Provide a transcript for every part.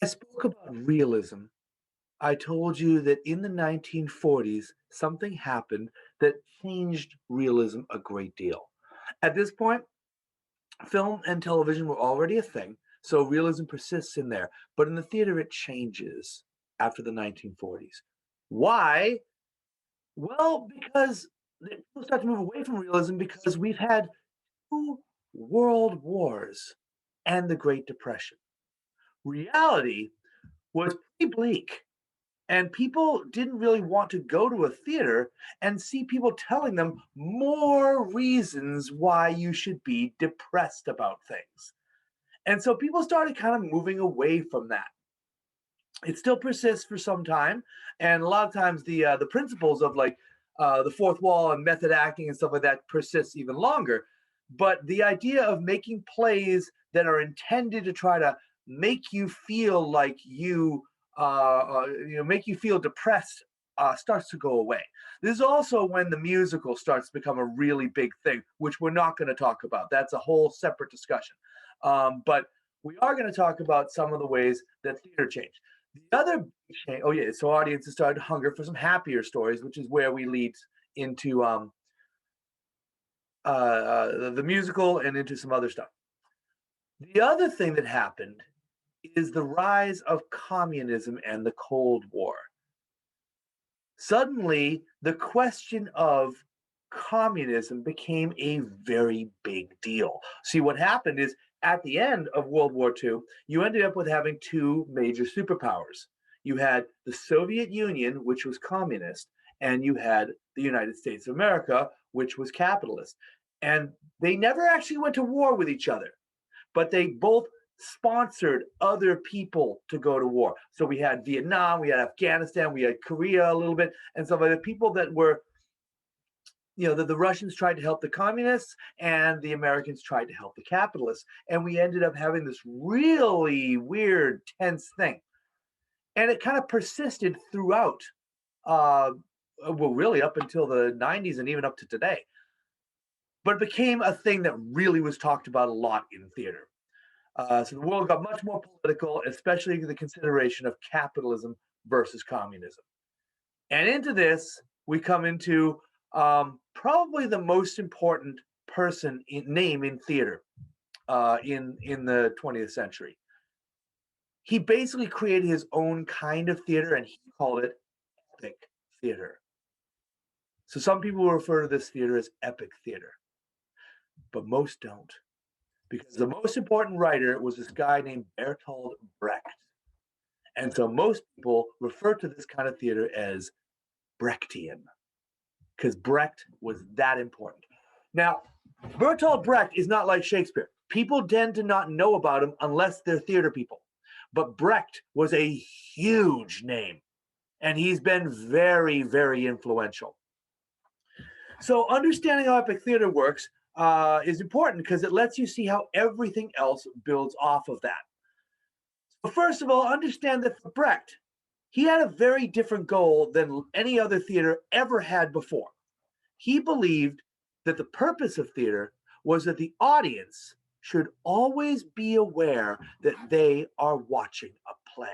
I spoke about realism. I told you that in the 1940s, something happened that changed realism a great deal. At this point, film and television were already a thing, so realism persists in there. But in the theater, it changes after the 1940s. Why? Well, because people start to move away from realism because we've had two world wars and the Great Depression. Reality was pretty bleak. And people didn't really want to go to a theater and see people telling them more reasons why you should be depressed about things. And so people started kind of moving away from that. It still persists for some time, and a lot of times the principles of like the fourth wall and method acting and stuff like that persists even longer. But the idea of making plays that are intended to try to make you feel like make you feel depressed starts to go away. This is also when the musical starts to become a really big thing, which we're not going to talk about. That's a whole separate discussion. But we are going to talk about some of the ways that theater changed. The other big change, oh yeah, so audiences started to hunger for some happier stories, which is where we lead into the musical and into some other stuff. The other thing that happened is the rise of communism and the Cold War. Suddenly, the question of communism became a very big deal. See, what happened is at the end of World War II, you ended up with having two major superpowers. You had the Soviet Union, which was communist, and you had the United States of America, which was capitalist. And they never actually went to war with each other, but they both sponsored other people to go to war. So we had Vietnam, we had Afghanistan, we had Korea a little bit, and so the people that were, the Russians tried to help the communists and the Americans tried to help the capitalists. And we ended up having this really weird, tense thing. And it kind of persisted throughout, well, really up until the 90s and even up to today. But it became a thing that really was talked about a lot in theater. So the world got much more political, especially the consideration of capitalism versus communism. And into this, we come into probably the most important name in theater in the 20th century. He basically created his own kind of theater, and he called it epic theater. So some people refer to this theater as epic theater, but most don't, because the most important writer was this guy named Bertolt Brecht. And so most people refer to this kind of theater as Brechtian, because Brecht was that important. Now, Bertolt Brecht is not like Shakespeare. People tend to not know about him unless they're theater people. But Brecht was a huge name, and he's been very, very influential. So understanding how epic theater works is important because it lets you see how everything else builds off of that. So first of all, understand that for Brecht, he had a very different goal than any other theater ever had before. He believed that the purpose of theater was that the audience should always be aware that they are watching a play.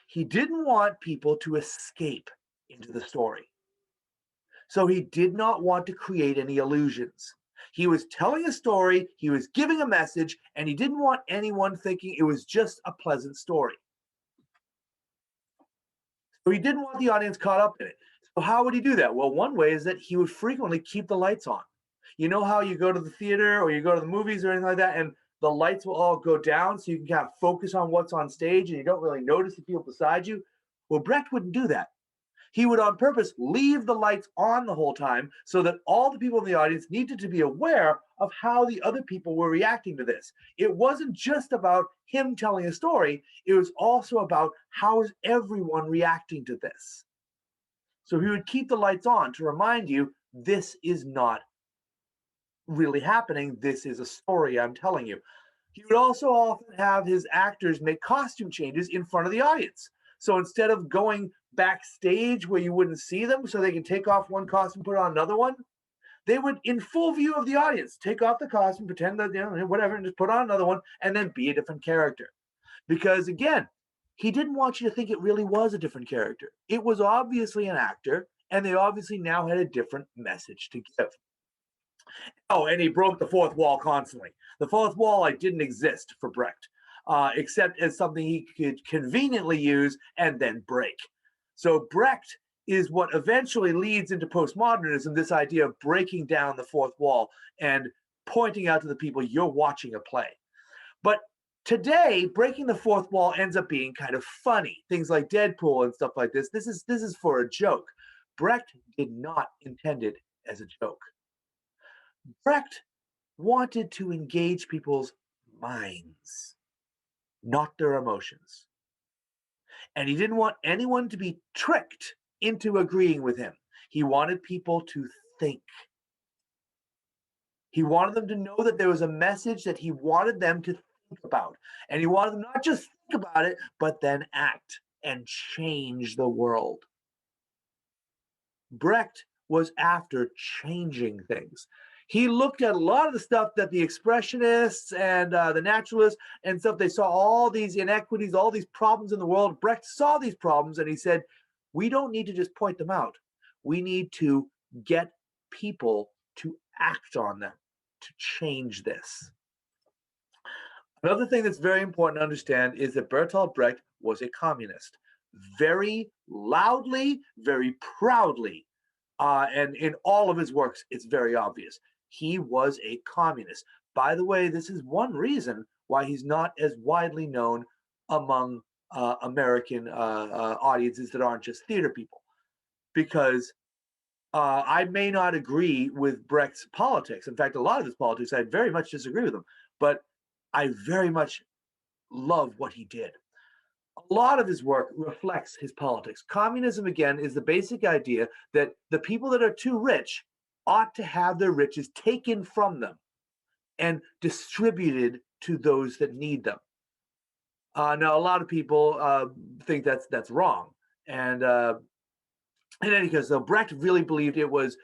He didn't want people to escape into the story. So he did not want to create any illusions. He was telling a story, he was giving a message, and he didn't want anyone thinking it was just a pleasant story. So he didn't want the audience caught up in it. So how would he do that? Well, one way is that he would frequently keep the lights on. You know how you go to the theater or you go to the movies or anything like that, and the lights will all go down so you can kind of focus on what's on stage and you don't really notice the people beside you? Well, Brecht wouldn't do that. He would on purpose leave the lights on the whole time so that all the people in the audience needed to be aware of how the other people were reacting to this. It wasn't just about him telling a story, it was also about how is everyone reacting to this. So he would keep the lights on to remind you this is not really happening, this is a story I'm telling you. He would also often have his actors make costume changes in front of the audience. So instead of going backstage where you wouldn't see them so they can take off one costume, put on another one, they would, in full view of the audience, take off the costume, pretend that, whatever, and just put on another one and then be a different character. Because again, he didn't want you to think it really was a different character. It was obviously an actor, and they obviously now had a different message to give. Oh, and he broke the fourth wall constantly. The fourth wall didn't exist for Brecht, except as something he could conveniently use and then break. So Brecht is what eventually leads into postmodernism, this idea of breaking down the fourth wall and pointing out to the people, you're watching a play. But today, breaking the fourth wall ends up being kind of funny. Things like Deadpool and stuff like this. This is for a joke. Brecht did not intend it as a joke. Brecht wanted to engage people's minds, not their emotions. And he didn't want anyone to be tricked into agreeing with him. He wanted people to think. He wanted them to know that there was a message that he wanted them to think about. And he wanted them not just think about it, but then act and change the world. Brecht was after changing things. He looked at a lot of the stuff that the expressionists and the naturalists and stuff, they saw all these inequities, all these problems in the world. Brecht saw these problems and he said, we don't need to just point them out. We need to get people to act on them, to change this. Another thing that's very important to understand is that Bertolt Brecht was a communist. Very loudly, very proudly, and in all of his works, it's very obvious. He was a communist. By the way, this is one reason why he's not as widely known among American audiences that aren't just theater people. Because I may not agree with Brecht's politics. In fact, a lot of his politics, I very much disagree with him. But I very much love what he did. A lot of his work reflects his politics. Communism, again, is the basic idea that the people that are too rich ought to have their riches taken from them and distributed to those that need them. Now, a lot of people think that's wrong. And in any case, though, Brecht really believed it was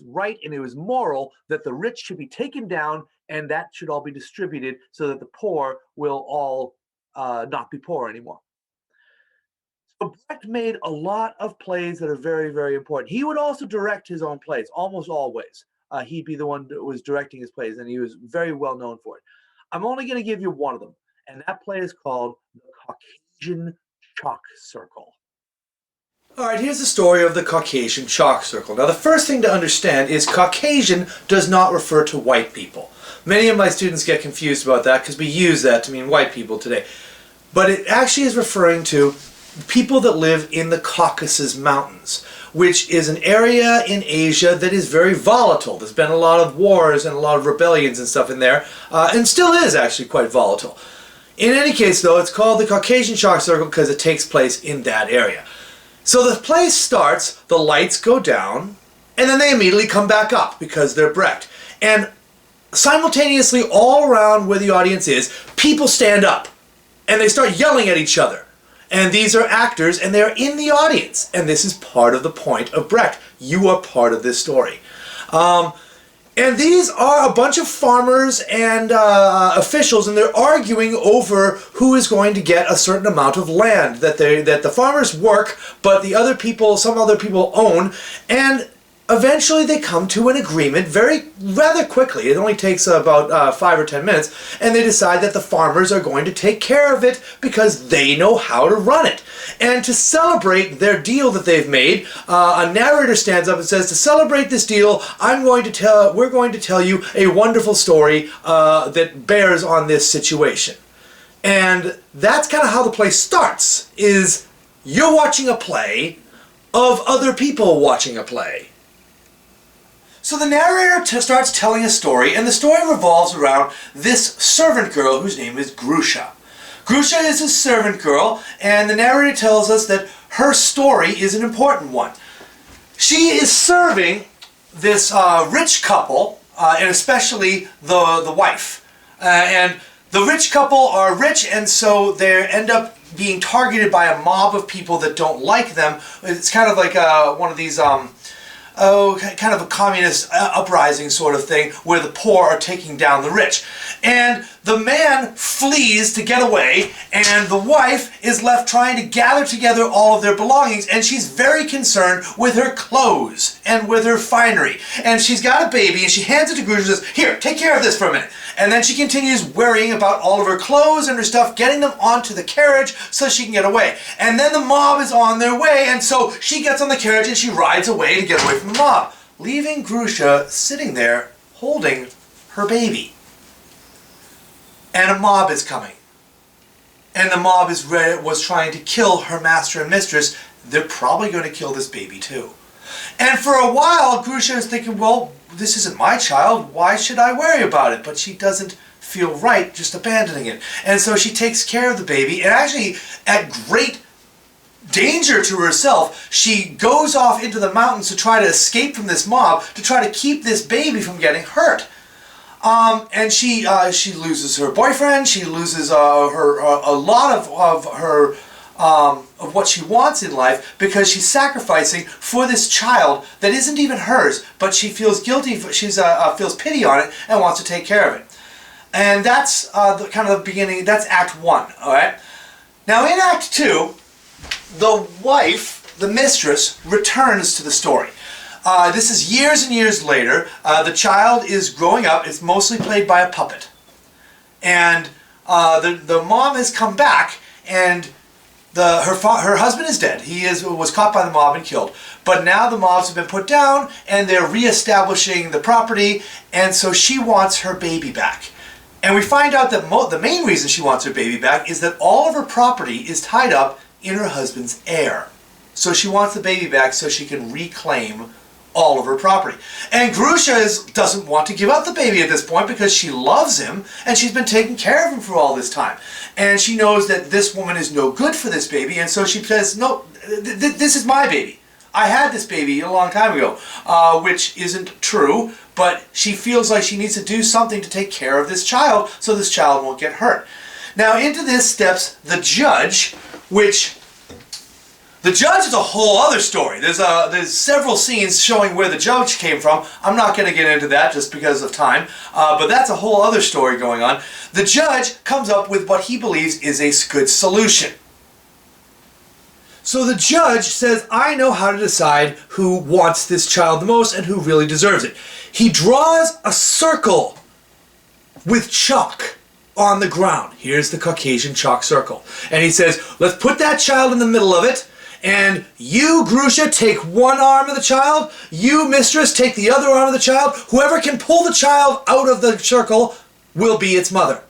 right and it was moral that the rich should be taken down and that should all be distributed so that the poor will all not be poor anymore. So Brecht made a lot of plays that are very, very important. He would also direct his own plays, almost always. He'd be the one that was directing his plays, and he was very well known for it. I'm only going to give you one of them, and that play is called The Caucasian Chalk Circle. All right, here's the story of the Caucasian Chalk Circle. Now, the first thing to understand is Caucasian does not refer to white people. Many of my students get confused about that because we use that to mean white people today. But it actually is referring to people that live in the Caucasus Mountains, which is an area in Asia that is very volatile. There's been a lot of wars and a lot of rebellions and stuff in there, and still is actually quite volatile. In any case, though, it's called the Caucasian Chalk Circle because it takes place in that area. So the play starts, the lights go down, and then they immediately come back up because they're Brecht. And simultaneously, all around where the audience is, people stand up and they start yelling at each other. And these are actors and they're in the audience. And this is part of the point of Brecht. You are part of this story. And these are a bunch of farmers and officials, and they're arguing over who is going to get a certain amount of land that the farmers work, but the other people, some other people own. And eventually they come to an agreement rather quickly. It only takes about 5 or 10 minutes, and they decide that the farmers are going to take care of it because they know how to run it. And to celebrate their deal that they've made, a narrator stands up and says, to celebrate this deal, we're going to tell you a wonderful story that bears on this situation. And that's kind of how the play starts, is you're watching a play of other people watching a play. So the narrator starts telling a story, and the story revolves around this servant girl whose name is Grusha. Grusha is a servant girl, and the narrator tells us that her story is an important one. She is serving this rich couple, and especially the wife. And the rich couple are rich, and so they end up being targeted by a mob of people that don't like them. It's kind of like one of these kind of a communist uprising sort of thing where the poor are taking down the rich. And the man flees to get away, and the wife is left trying to gather together all of their belongings, and she's very concerned with her clothes and with her finery. And she's got a baby, and she hands it to Grusha and says, "Here, take care of this for a minute." And then she continues worrying about all of her clothes and her stuff, getting them onto the carriage so she can get away. And then the mob is on their way, and so she gets on the carriage and she rides away to get away from the mob, leaving Grusha sitting there holding her baby. And a mob is coming. And the mob was trying to kill her master and mistress. They're probably going to kill this baby too. And for a while, Grusha is thinking, well, this isn't my child. Why should I worry about it? But she doesn't feel right just abandoning it. And so she takes care of the baby. And actually, at great danger to herself, she goes off into the mountains to try to escape from this mob, to try to keep this baby from getting hurt. And she loses her boyfriend. She loses a lot of her of what she wants in life because she's sacrificing for this child that isn't even hers, but she feels guilty. She feels pity on it and wants to take care of it. And that's kind of the beginning. That's Act 1. All right. Now in Act 2, the wife, the mistress, returns to the story. This is years and years later. The child is growing up. It's mostly played by a puppet. And the mom has come back, and her husband is dead. He was caught by the mob and killed. But now the mobs have been put down, and they're reestablishing the property, and so she wants her baby back. And we find out that the main reason she wants her baby back is that all of her property is tied up in her husband's heir. So she wants the baby back so she can reclaim all of her property. And Grusha doesn't want to give up the baby at this point because she loves him and she's been taking care of him for all this time. And she knows that this woman is no good for this baby, and so she says, no, this is my baby. I had this baby a long time ago, which isn't true, but she feels like she needs to do something to take care of this child so this child won't get hurt. Now into this steps the judge, which the judge is a whole other story. There's several scenes showing where the judge came from. I'm not going to get into that just because of time, but that's a whole other story going on. The judge comes up with what he believes is a good solution. So the judge says, I know how to decide who wants this child the most and who really deserves it. He draws a circle with chalk on the ground. Here's the Caucasian Chalk Circle. And he says, let's put that child in the middle of it, and you, Grusha, take one arm of the child, you, mistress, take the other arm of the child. Whoever can pull the child out of the circle will be its mother.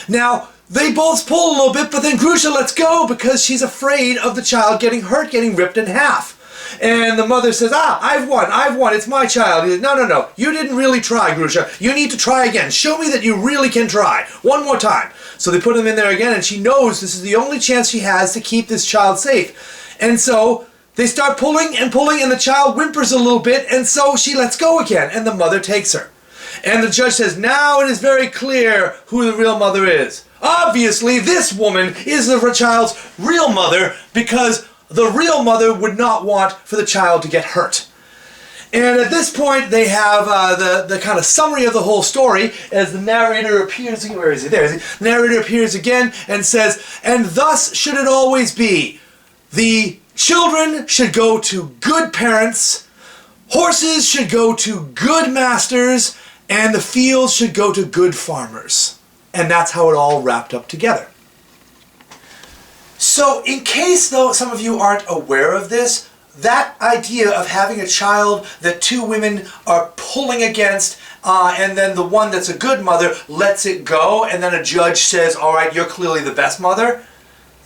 Now, they both pull a little bit, but then Grusha lets go because she's afraid of the child getting hurt, getting ripped in half. And the mother says, I've won, it's my child. He says, no, you didn't really try, Grusha. You need to try again. Show me that you really can try. One more time. So they put him in there again, and she knows this is the only chance she has to keep this child safe. And so they start pulling, and the child whimpers a little bit, and so she lets go again, and the mother takes her. And the judge says, now it is very clear who the real mother is. Obviously, this woman is the child's real mother because the real mother would not want for the child to get hurt. And at this point, they have the kind of summary of the whole story as the narrator appears again. Where is he? There is he. The narrator appears again and says, and thus should it always be. The children should go to good parents, horses should go to good masters, and the fields should go to good farmers. And that's how it all wrapped up together. So in case, though, some of you aren't aware of this, that idea of having a child that two women are pulling against, and then the one that's a good mother lets it go, and then a judge says, all right, you're clearly the best mother,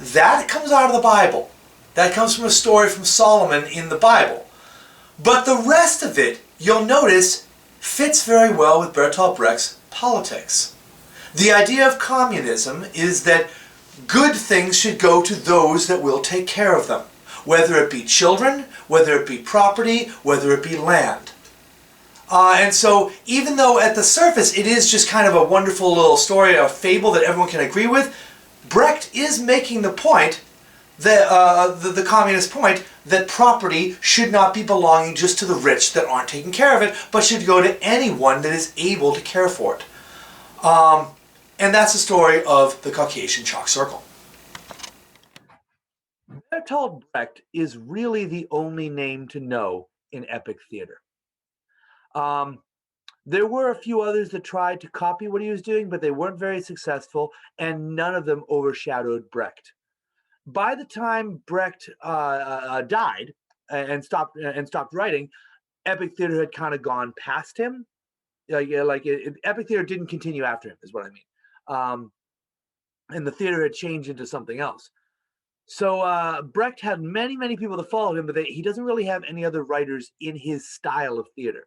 that comes out of the Bible. That comes from a story from Solomon in the Bible. But the rest of it, you'll notice, fits very well with Bertolt Brecht's politics. The idea of communism is that good things should go to those that will take care of them, whether it be children, whether it be property, whether it be land. And so even though at the surface it is just kind of a wonderful little story, a fable that everyone can agree with, Brecht is making the point the communist point that property should not be belonging just to the rich that aren't taking care of it, but should go to anyone that is able to care for it. And that's the story of the Caucasian Chalk Circle. Bertolt Brecht is really the only name to know in epic theater. There were a few others that tried to copy what he was doing, but they weren't very successful, and none of them overshadowed Brecht. By the time Brecht died and stopped writing, epic theater had kind of gone past him. Epic theater didn't continue after him, is what I mean. And the theater had changed into something else. So Brecht had many, many people that followed him, but he doesn't really have any other writers in his style of theater.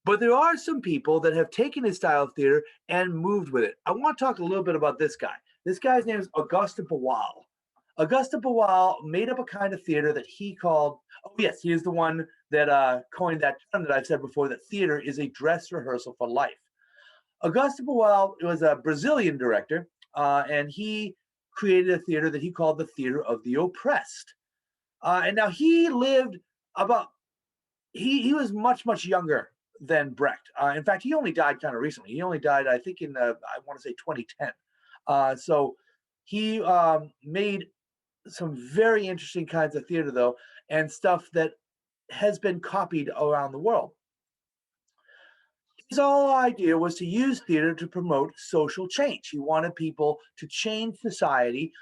But there are some people that have taken his style of theater and moved with it. I want to talk a little bit about this guy. This guy's name is Augusto Boal. Augusto Boal made up a kind of theater that he called, oh yes, he is the one that coined that term that I've said before, that theater is a dress rehearsal for life. Augusto Boal was a Brazilian director, and he created a theater that he called the Theater of the Oppressed. And now he lived he was much, much younger than Brecht. In fact, he only died kind of recently. He only died, I think, in, I want to say 2010. So he made some very interesting kinds of theater, though, and stuff that has been copied around the world. His whole idea was to use theater to promote social change. He wanted people to change society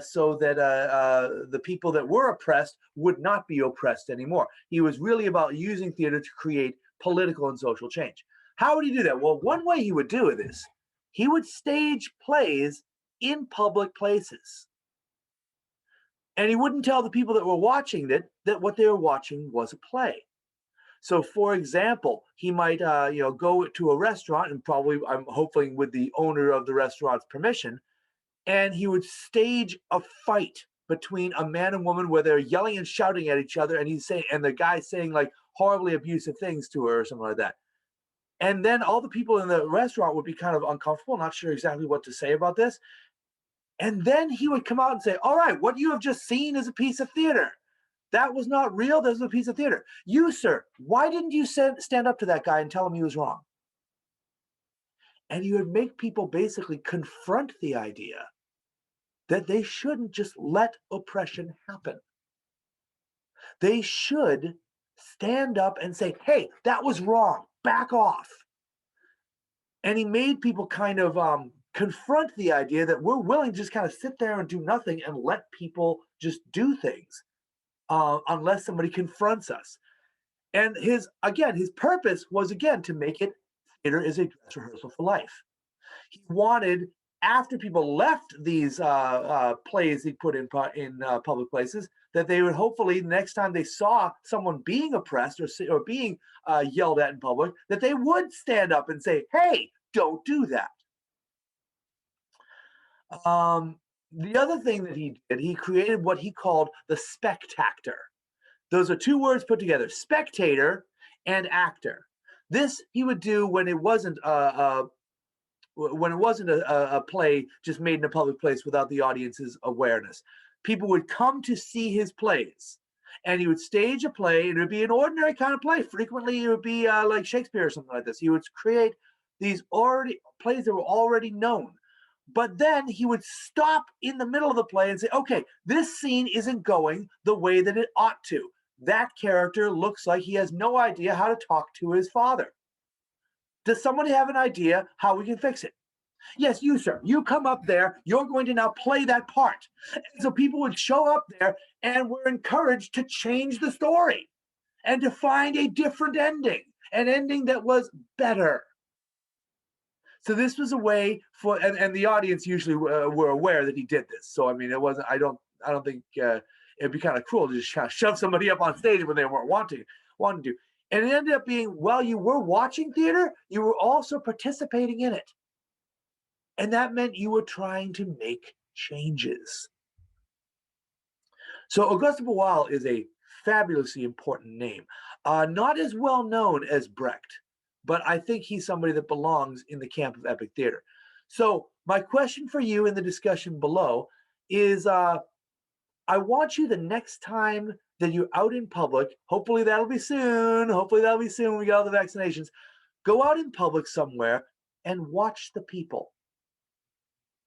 so that the people that were oppressed would not be oppressed anymore. He was really about using theater to create political and social change. How would he do that? Well, one way he would do this, he would stage plays in public places. And he wouldn't tell the people that were watching that what they were watching was a play. So, for example, he might, go to a restaurant, and probably, I'm hoping with the owner of the restaurant's permission, and he would stage a fight between a man and woman where they're yelling and shouting at each other, and the guy's saying like horribly abusive things to her or something like that. And then all the people in the restaurant would be kind of uncomfortable, not sure exactly what to say about this. And then he would come out and say, all right, what you have just seen is a piece of theater. That was not real. That was a piece of theater. You, sir, why didn't you stand up to that guy and tell him he was wrong? And he would make people basically confront the idea that they shouldn't just let oppression happen. They should stand up and say, hey, that was wrong. Back off. And he made people kind of confront the idea that we're willing to just kind of sit there and do nothing and let people just do things. Unless somebody confronts us. And his purpose was, again, to make it theater is a dress rehearsal for life. He wanted, after people left these plays he put in public places, that they would hopefully, next time they saw someone being oppressed or being yelled at in public, that they would stand up and say, hey, don't do that. The other thing that he did, he created what he called the spectator. Those are two words put together, spectator and actor. This he would do when it wasn't a play just made in a public place without the audience's awareness. People would come to see his plays, and he would stage a play, and it would be an ordinary kind of play. Frequently, it would be like Shakespeare or something like this. He would create these plays that were already known. But then he would stop in the middle of the play and say, okay, this scene isn't going the way that it ought to. That character looks like he has no idea how to talk to his father. Does somebody have an idea how we can fix it? Yes, you, sir. You come up there. You're going to now play that part. And so people would show up there and were encouraged to change the story and to find a different ending, an ending that was better. So this was a way for, and the audience usually were aware that he did this. So I mean, it wasn't. I don't think it'd be kind of cruel to just kind of shove somebody up on stage when they weren't wanting to. And it ended up being, while you were watching theater, you were also participating in it, and that meant you were trying to make changes. So Augusto Boal is a fabulously important name, not as well known as Brecht. But I think he's somebody that belongs in the camp of epic theater. So my question for you in the discussion below is, I want you the next time that you're out in public, hopefully that'll be soon. Hopefully that'll be soon when we get all the vaccinations. Go out in public somewhere and watch the people.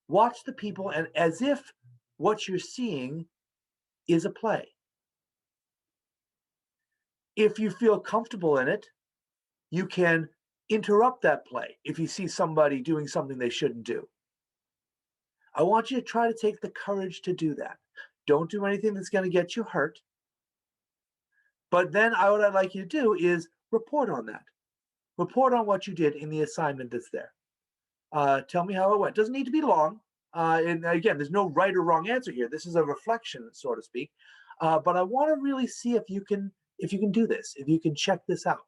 Watch the people, and as if what you're seeing is a play. If you feel comfortable in it, you can interrupt that play if you see somebody doing something they shouldn't do. I want you to try to take the courage to do that. Don't do anything that's going to get you hurt. But then what I'd like you to do is report on that. Report on what you did in the assignment that's there. Tell me how it went. Doesn't need to be long. And again, there's no right or wrong answer here. This is a reflection, so to speak. But I want to really see if you can do this, if you can check this out.